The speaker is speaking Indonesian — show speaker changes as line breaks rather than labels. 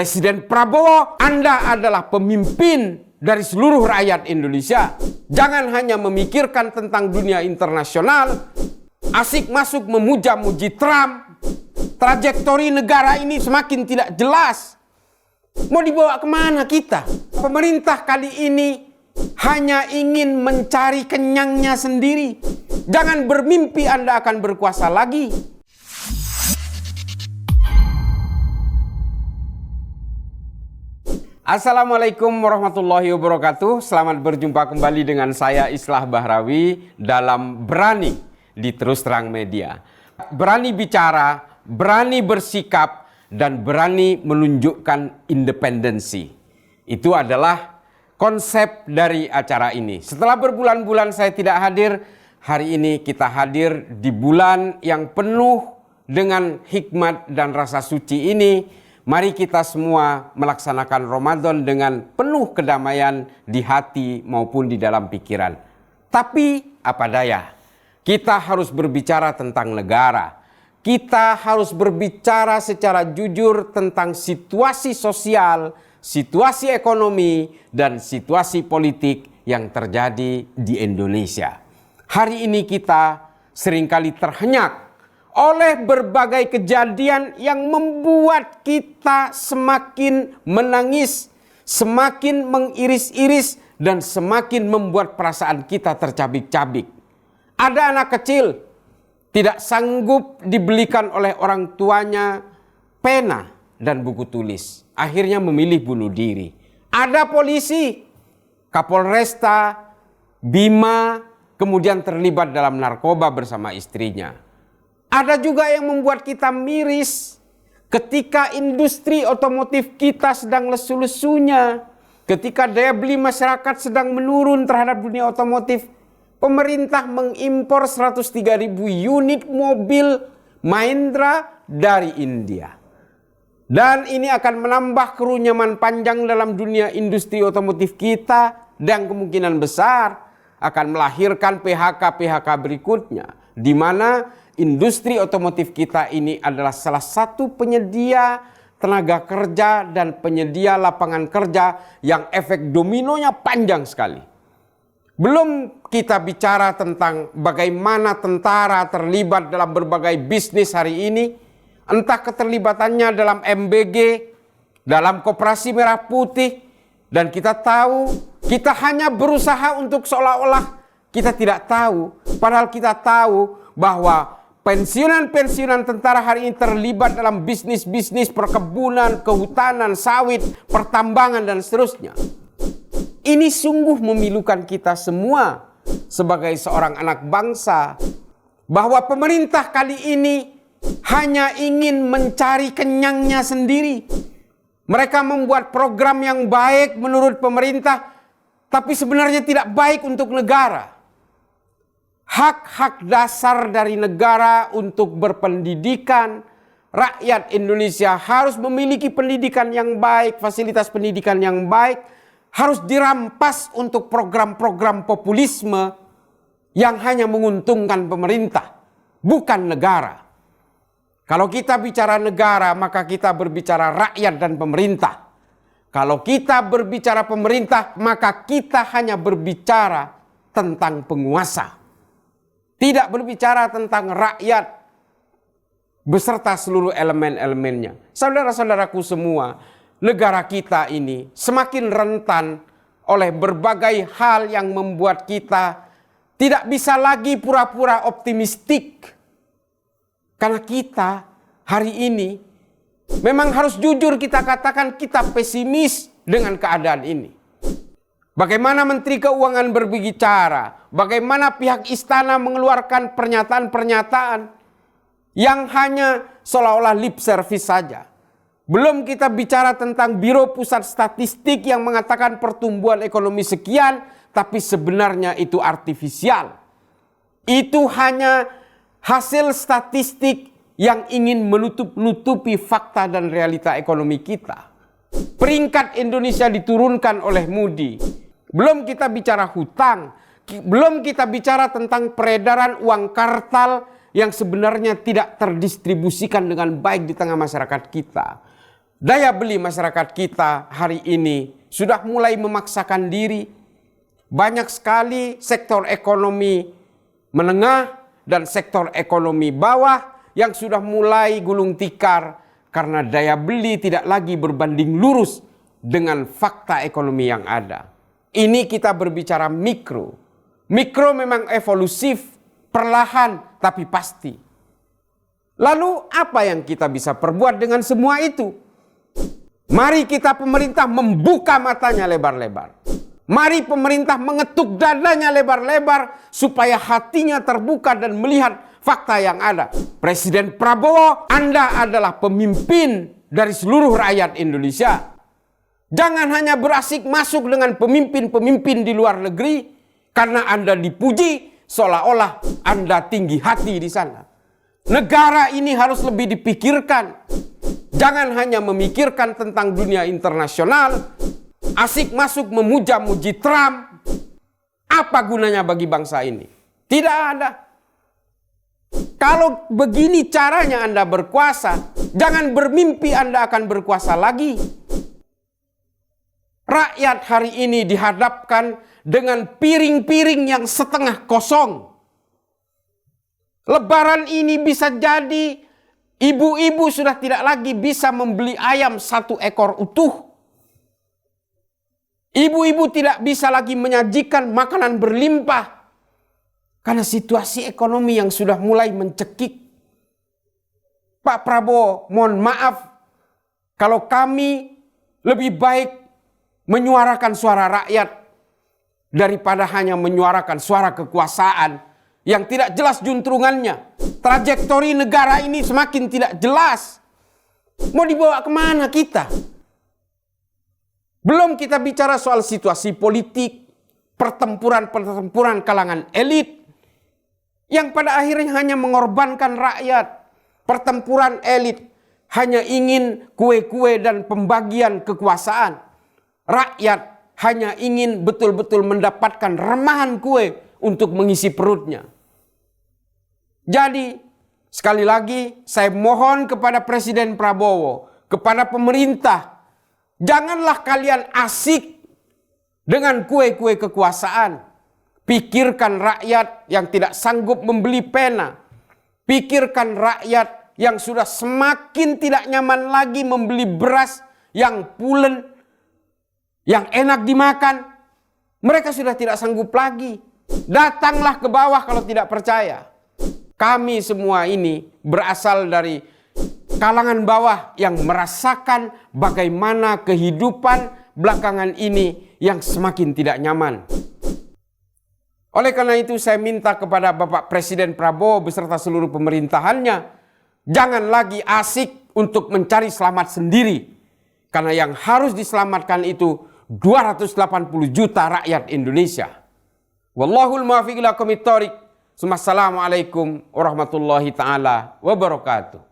Presiden Prabowo, Anda adalah pemimpin dari seluruh rakyat Indonesia. Jangan hanya memikirkan tentang dunia internasional, asik masuk memuja-muji Trump. Trajektori negara ini semakin tidak jelas. Mau dibawa kemana kita? Pemerintah kali ini hanya ingin mencari kenyangnya sendiri. Jangan bermimpi Anda akan berkuasa lagi. Assalamualaikum warahmatullahi wabarakatuh. Selamat berjumpa kembali dengan saya Islah Bahrawi dalam Berani di Terus Terang Media. Berani bicara, berani bersikap, dan berani menunjukkan independensi. Itu adalah konsep dari acara ini. Setelah berbulan-bulan saya tidak hadir, hari ini kita hadir di bulan yang penuh dengan hikmat dan rasa suci ini. Mari kita semua melaksanakan Ramadan dengan penuh kedamaian di hati maupun di dalam pikiran. Tapi apa daya, kita harus berbicara tentang negara. Kita harus berbicara secara jujur tentang situasi sosial, situasi ekonomi, dan situasi politik yang terjadi di Indonesia. Hari ini kita seringkali terhenyak oleh berbagai kejadian yang membuat kita semakin menangis, semakin mengiris-iris, dan semakin membuat perasaan kita tercabik-cabik. Ada anak kecil tidak sanggup dibelikan oleh orang tuanya pena dan buku tulis. Akhirnya memilih bunuh diri. Ada polisi, Kapolresta, Bima, kemudian terlibat dalam narkoba bersama istrinya. Ada juga yang membuat kita miris ketika industri otomotif kita sedang lesu-lesunya. Ketika daya beli masyarakat sedang menurun terhadap dunia otomotif. Pemerintah mengimpor 103.000 unit mobil Mahindra dari India. Dan ini akan menambah kerunyaman panjang dalam dunia industri otomotif kita. Dan kemungkinan besar akan melahirkan PHK-PHK berikutnya. Di mana industri otomotif kita ini adalah salah satu penyedia tenaga kerja dan penyedia lapangan kerja yang efek dominonya panjang sekali. Belum kita bicara tentang bagaimana tentara terlibat dalam berbagai bisnis hari ini. Entah keterlibatannya dalam MBG, dalam Koperasi Merah Putih. Dan kita tahu, kita hanya berusaha untuk seolah-olah kita tidak tahu. Padahal kita tahu bahwa pensiunan-pensiunan tentara hari ini terlibat dalam bisnis-bisnis perkebunan, kehutanan, sawit, pertambangan, dan seterusnya. Ini sungguh memilukan kita semua sebagai seorang anak bangsa. Bahwa pemerintah kali ini hanya ingin mencari kenyangnya sendiri. Mereka membuat program yang baik menurut pemerintah, tapi sebenarnya tidak baik untuk negara. Hak-hak dasar dari negara untuk berpendidikan, rakyat Indonesia harus memiliki pendidikan yang baik, fasilitas pendidikan yang baik, harus dirampas untuk program-program populisme yang hanya menguntungkan pemerintah, bukan negara. Kalau kita bicara negara, maka kita berbicara rakyat dan pemerintah. Kalau kita berbicara pemerintah, maka kita hanya berbicara tentang penguasa. Tidak berbicara tentang rakyat beserta seluruh elemen-elemennya. Saudara-saudaraku semua, negara kita ini semakin rentan oleh berbagai hal yang membuat kita tidak bisa lagi pura-pura optimistik. Karena kita hari ini memang harus jujur kita katakan kita pesimis dengan keadaan ini. Bagaimana Menteri Keuangan berbicara, bagaimana pihak istana mengeluarkan pernyataan-pernyataan yang hanya seolah-olah lip service saja. Belum kita bicara tentang Biro Pusat Statistik yang mengatakan pertumbuhan ekonomi sekian, tapi sebenarnya itu artifisial. Itu hanya hasil statistik yang ingin menutup-nutupi fakta dan realita ekonomi kita. Peringkat Indonesia diturunkan oleh Moody. Belum kita bicara hutang, belum kita bicara tentang peredaran uang kartal yang sebenarnya tidak terdistribusikan dengan baik di tengah masyarakat kita. Daya beli masyarakat kita hari ini sudah mulai memaksakan diri. Banyak sekali sektor ekonomi menengah dan sektor ekonomi bawah yang sudah mulai gulung tikar karena daya beli tidak lagi berbanding lurus dengan fakta ekonomi yang ada. Ini kita berbicara mikro. Mikro memang evolusif, perlahan tapi pasti. Lalu apa yang kita bisa perbuat dengan semua itu? Mari kita pemerintah membuka matanya lebar-lebar. Mari pemerintah mengetuk dadanya lebar-lebar supaya hatinya terbuka dan melihat fakta yang ada. Presiden Prabowo, Anda adalah pemimpin dari seluruh rakyat Indonesia. Jangan hanya berasik masuk dengan pemimpin-pemimpin di luar negeri karena Anda dipuji seolah-olah Anda tinggi hati di sana. Negara ini harus lebih dipikirkan. Jangan hanya memikirkan tentang dunia internasional, asik masuk memuja-muji Trump. Apa gunanya bagi bangsa ini? Tidak ada. Kalau begini caranya Anda berkuasa, jangan bermimpi Anda akan berkuasa lagi. Rakyat hari ini dihadapkan dengan piring-piring yang setengah kosong. Lebaran ini bisa jadi ibu-ibu sudah tidak lagi bisa membeli ayam 1 ekor utuh. Ibu-ibu tidak bisa lagi menyajikan makanan berlimpah. Karena situasi ekonomi yang sudah mulai mencekik. Pak Prabowo, mohon maaf. Kalau kami lebih baik menyuarakan suara rakyat daripada hanya menyuarakan suara kekuasaan yang tidak jelas juntrungannya. Trajektori negara ini semakin tidak jelas. Mau dibawa kemana kita? Belum kita bicara soal situasi politik, pertempuran-pertempuran kalangan elit, yang pada akhirnya hanya mengorbankan rakyat. Pertempuran elit hanya ingin kue-kue dan pembagian kekuasaan. Rakyat hanya ingin betul-betul mendapatkan remahan kue untuk mengisi perutnya. Jadi, sekali lagi saya mohon kepada Presiden Prabowo, kepada pemerintah, janganlah kalian asik dengan kue-kue kekuasaan. Pikirkan rakyat yang tidak sanggup membeli pena. Pikirkan rakyat yang sudah semakin tidak nyaman lagi membeli beras yang pulen, yang enak dimakan. Mereka sudah tidak sanggup lagi. Datanglah ke bawah kalau tidak percaya. Kami semua ini berasal dari kalangan bawah yang merasakan bagaimana kehidupan belakangan ini yang semakin tidak nyaman. Oleh karena itu saya minta kepada Bapak Presiden Prabowo beserta seluruh pemerintahannya, jangan lagi asik untuk mencari selamat sendiri. Karena yang harus diselamatkan itu 280 juta rakyat Indonesia. Wallahul muwaffiq ila aqwamit thoriq. Assalamualaikum warahmatullahi taala wabarakatuh.